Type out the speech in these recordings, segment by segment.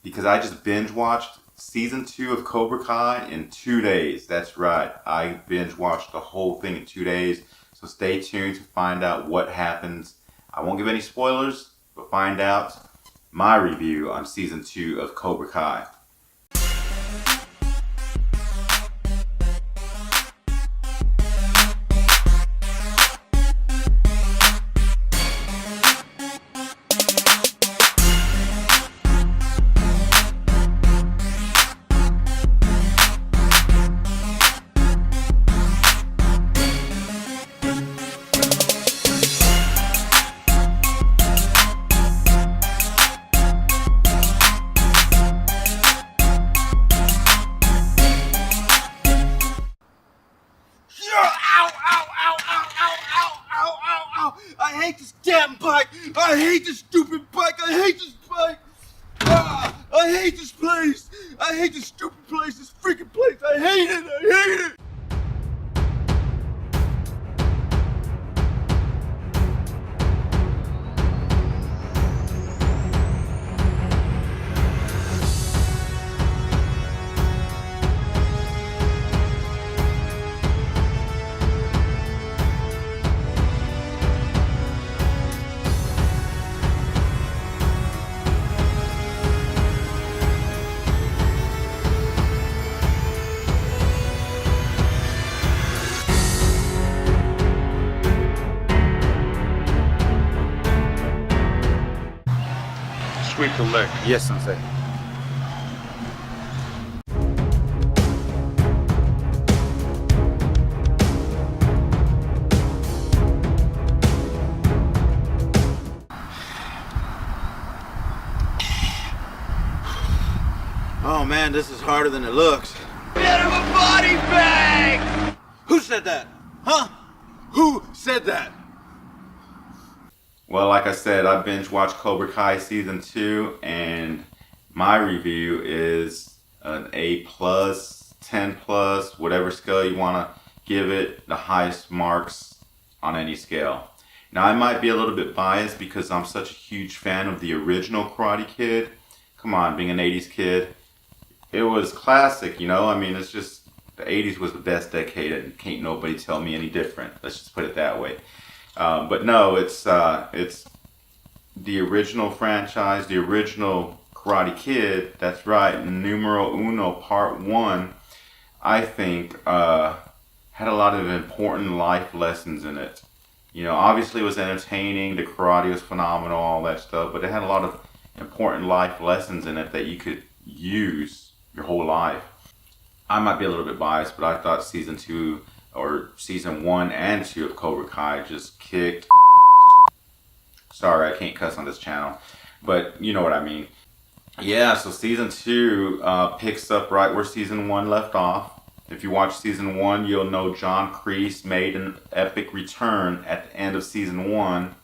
because I just binge watched season 2 of Cobra Kai in 2 days. That's right. I binge watched the whole thing in 2 days. So stay tuned to find out what happens. I won't give any spoilers, but find out my review on season 2 of Cobra Kai. I hate this damn bike! I hate this stupid bike! I hate this bike! I hate this place! I hate this stupid place! This freaking place! I hate it! I hate it! Sweep the leg. Yes, Sensei. Oh man, this is harder than it looks. Get him a body bag! Who said that? Huh? Who said that? Well, like I said, I binge watched Cobra Kai season 2, and my review is an A+, 10+, whatever scale you want to give it, the highest marks on any scale. Now, I might be a little bit biased because I'm such a huge fan of the original Karate Kid. Come on, being an 80s kid, it was classic, you know? I mean, it's just, the 80s was the best decade, and can't nobody tell me any different. Let's just put it that way. But no, it's the original franchise, the original Karate Kid. That's right, numero uno, part 1. I think had a lot of important life lessons in it. You know, obviously it was entertaining. The karate was phenomenal, all that stuff. But it had a lot of important life lessons in it that you could use your whole life. I might be a little bit biased, but I thought season 2 or season 1 and 2 of Cobra Kai just kicked. Sorry, I can't cuss on this channel, but you know what I mean. Yeah, so season 2 picks up right where season 1 left off. If you watch season 1, you'll know John Kreese made an epic return at the end of season 1,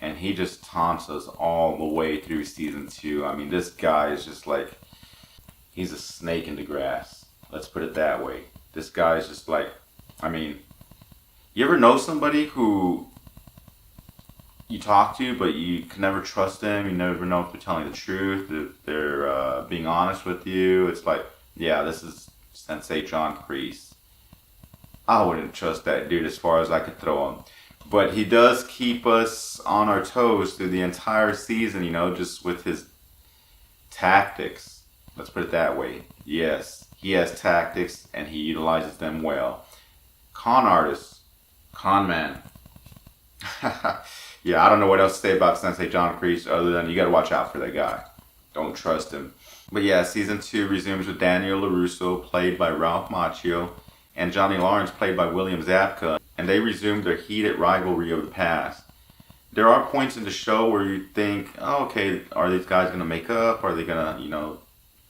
and he just taunts us all the way through season 2. I mean, this guy is just like, he's a snake in the grass. Let's put it that way. This guy is just like, I mean, you ever know somebody who you talk to, but you can never trust them? You never know if they're telling the truth, if they're being honest with you. It's like, yeah, this is Sensei John Kreese. I wouldn't trust that dude as far as I could throw him. But he does keep us on our toes through the entire season, you know, just with his tactics. Let's put it that way. Yes, he has tactics and he utilizes them well. Con artist, con man. Yeah, I don't know what else to say about Sensei John Kreese other than you got to watch out for that guy. Don't trust him. But yeah, season 2 resumes with Daniel LaRusso, played by Ralph Macchio, and Johnny Lawrence, played by William Zabka, and they resume their heated rivalry of the past. There are points in the show where you think, oh, okay, are these guys going to make up? Are they going to, you know,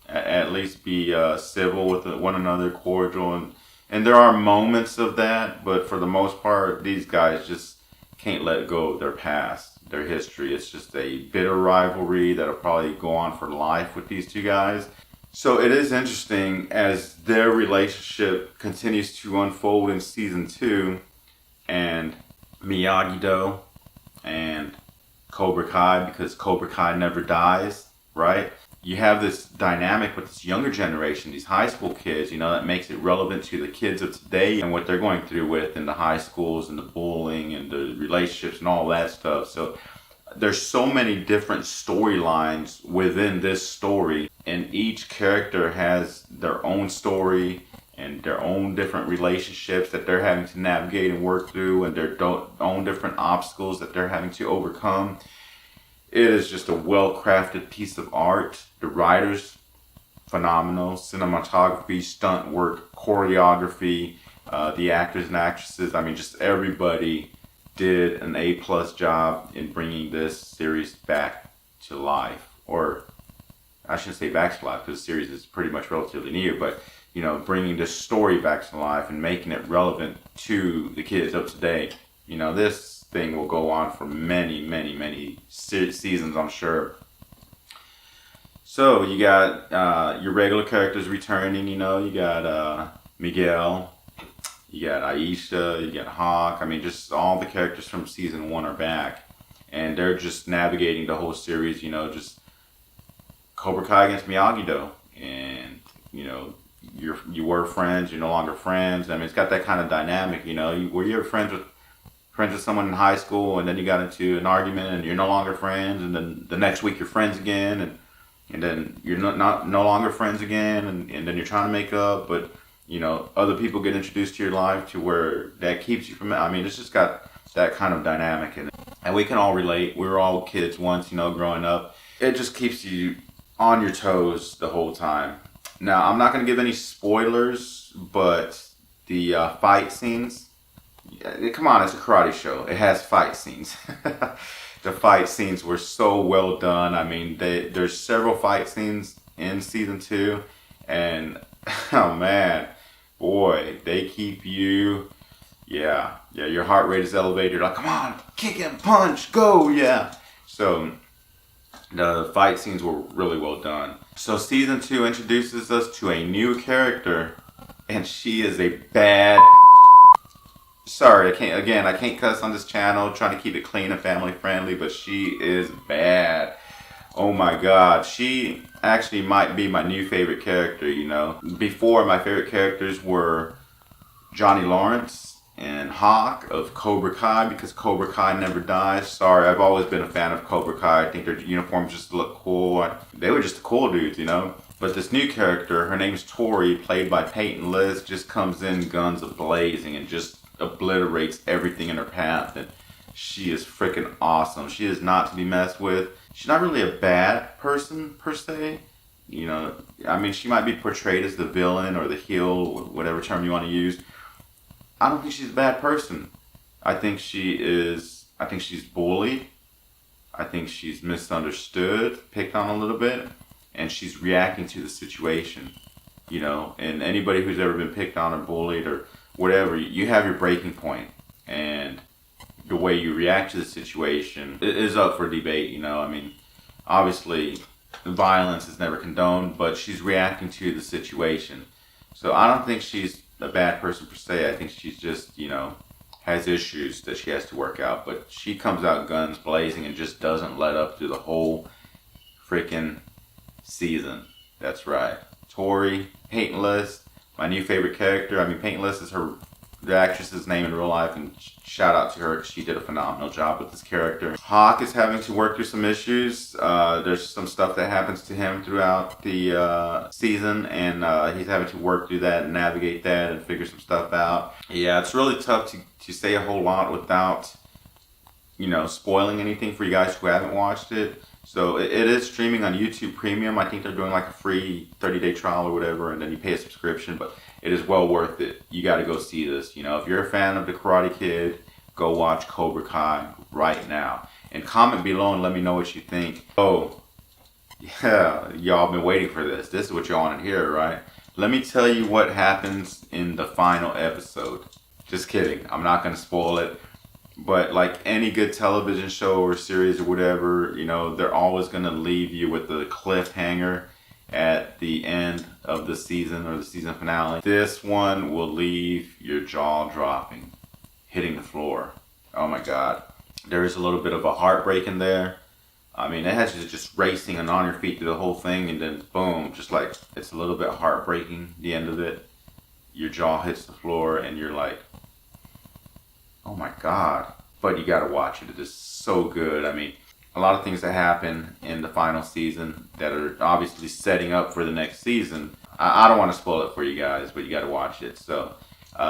at least be civil with one another, cordial? And there are moments of that, but for the most part, these guys just can't let go of their past, their history. It's just a bitter rivalry that'll probably go on for life with these two guys. So it is interesting as their relationship continues to unfold in season 2, and Miyagi-Do and Cobra Kai, because Cobra Kai never dies, right? you have this dynamic with this younger generation, these high school kids, you know, that makes it relevant to the kids of today and what they're going through with in the high schools and the bullying and the relationships and all that stuff. So there's so many different storylines within this story, and each character has their own story and their own different relationships that they're having to navigate and work through, and their own different obstacles that they're having to overcome. It is just a well-crafted piece of art. The writers, phenomenal. Cinematography, stunt work, choreography, the actors and actresses. I mean, just everybody did an A+ job in bringing this series back to life. Or, I shouldn't say back to life, because the series is pretty much relatively new, but, you know, bringing this story back to life and making it relevant to the kids of today. You know, this thing will go on for many, many, many seasons, I'm sure. So you got your regular characters returning. You know, you got Miguel, you got Aisha, you got Hawk. I mean, just all the characters from season 1 are back, and they're just navigating the whole series. You know, just Cobra Kai against Miyagi-Do, and you know, you were friends, you're no longer friends. I mean, it's got that kind of dynamic. You know, were you ever friends with someone in high school, and then you got into an argument and you're no longer friends, and then the next week you're friends again, and then you're no longer friends again, and then you're trying to make up, but you know, other people get introduced to your life to where that keeps you from it. I mean, it's just got that kind of dynamic in it, and we can all relate. We were all kids once, you know, growing up. It just keeps you on your toes the whole time. Now, I'm not going to give any spoilers, but the fight scenes, come on, it's a karate show. It has fight scenes. The fight scenes were so well done. I mean, there's several fight scenes in season 2, and oh man, boy, they keep you, yeah, your heart rate is elevated. Like, come on, kick him, punch, go, yeah. So the fight scenes were really well done. So season 2 introduces us to a new character, and she is a bad. Sorry, I can't cuss on this channel, trying to keep it clean and family friendly, but she is bad. Oh my god, she actually might be my new favorite character, you know. Before, my favorite characters were Johnny Lawrence and Hawk of Cobra Kai, because Cobra Kai never dies. Sorry, I've always been a fan of Cobra Kai. I think their uniforms just look cool. They were just the cool dudes, you know. But this new character, her name's Tori, played by Peyton List, just comes in guns a-blazing and just obliterates everything in her path, and she is freaking awesome. She is not to be messed with. She's not really a bad person per se, you know. I mean, she might be portrayed as the villain or the heel, whatever term you want to use. I don't think she's a bad person. I think she's bullied. I think she's misunderstood, picked on a little bit, and she's reacting to the situation, you know. And anybody who's ever been picked on or bullied or whatever, you have your breaking point, and the way you react to the situation is up for debate, you know. I mean, obviously, violence is never condoned, but she's reacting to the situation. So I don't think she's a bad person per se. I think she's just, you know, has issues that she has to work out, but she comes out guns blazing and just doesn't let up through the whole freaking season. That's right. Tori, Peyton List, my new favorite character. I mean, Peyton List is the actress's name in real life, and shout out to her because she did a phenomenal job with this character. Hawk is having to work through some issues. There's some stuff that happens to him throughout the season, and he's having to work through that and navigate that and figure some stuff out. Yeah, it's really tough to say a whole lot without, you know, spoiling anything for you guys who haven't watched it. So it is streaming on YouTube Premium. I think they're doing like a free 30-day trial or whatever, and then you pay a subscription, but it is well worth it. You got to go see this. You know, if you're a fan of the Karate Kid, go watch Cobra Kai right now. And comment below and let me know what you think. Oh, yeah, y'all been waiting for this. This is what y'all want to hear, right? Let me tell you what happens in the final episode. Just kidding. I'm not going to spoil it. But like any good television show or series or whatever, you know, they're always going to leave you with a cliffhanger at the end of the season or the season finale. This one will leave your jaw dropping, hitting the floor. Oh my God. There is a little bit of a heartbreak in there, I mean, it has you just racing and on your feet through the whole thing, and then boom, just like it's a little bit heartbreaking. The end of it, your jaw hits the floor, and you're like, "Oh my god!" But you gotta watch it. It is so good. I mean, a lot of things that happen in the final season that are obviously setting up for the next season. I don't want to spoil it for you guys, but you gotta watch it. So.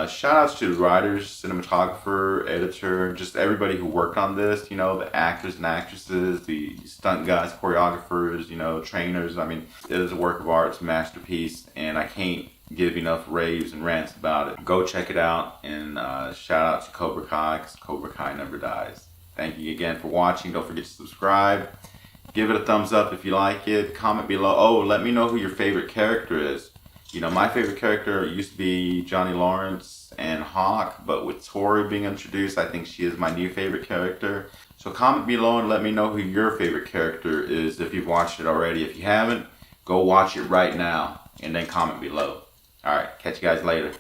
Shout outs to the writers, cinematographer, editor, just everybody who worked on this, you know, the actors and actresses, the stunt guys, choreographers, you know, trainers. I mean, it is a work of art, it's a masterpiece, and I can't give enough raves and rants about it. Go check it out, and shout out to Cobra Kai, because Cobra Kai never dies. Thank you again for watching. Don't forget to subscribe. Give it a thumbs up if you like it. Comment below. Oh, let me know who your favorite character is. You know, my favorite character used to be Johnny Lawrence and Hawk, but with Tori being introduced, I think she is my new favorite character. So comment below and let me know who your favorite character is if you've watched it already. If you haven't, go watch it right now and then comment below. Alright, catch you guys later.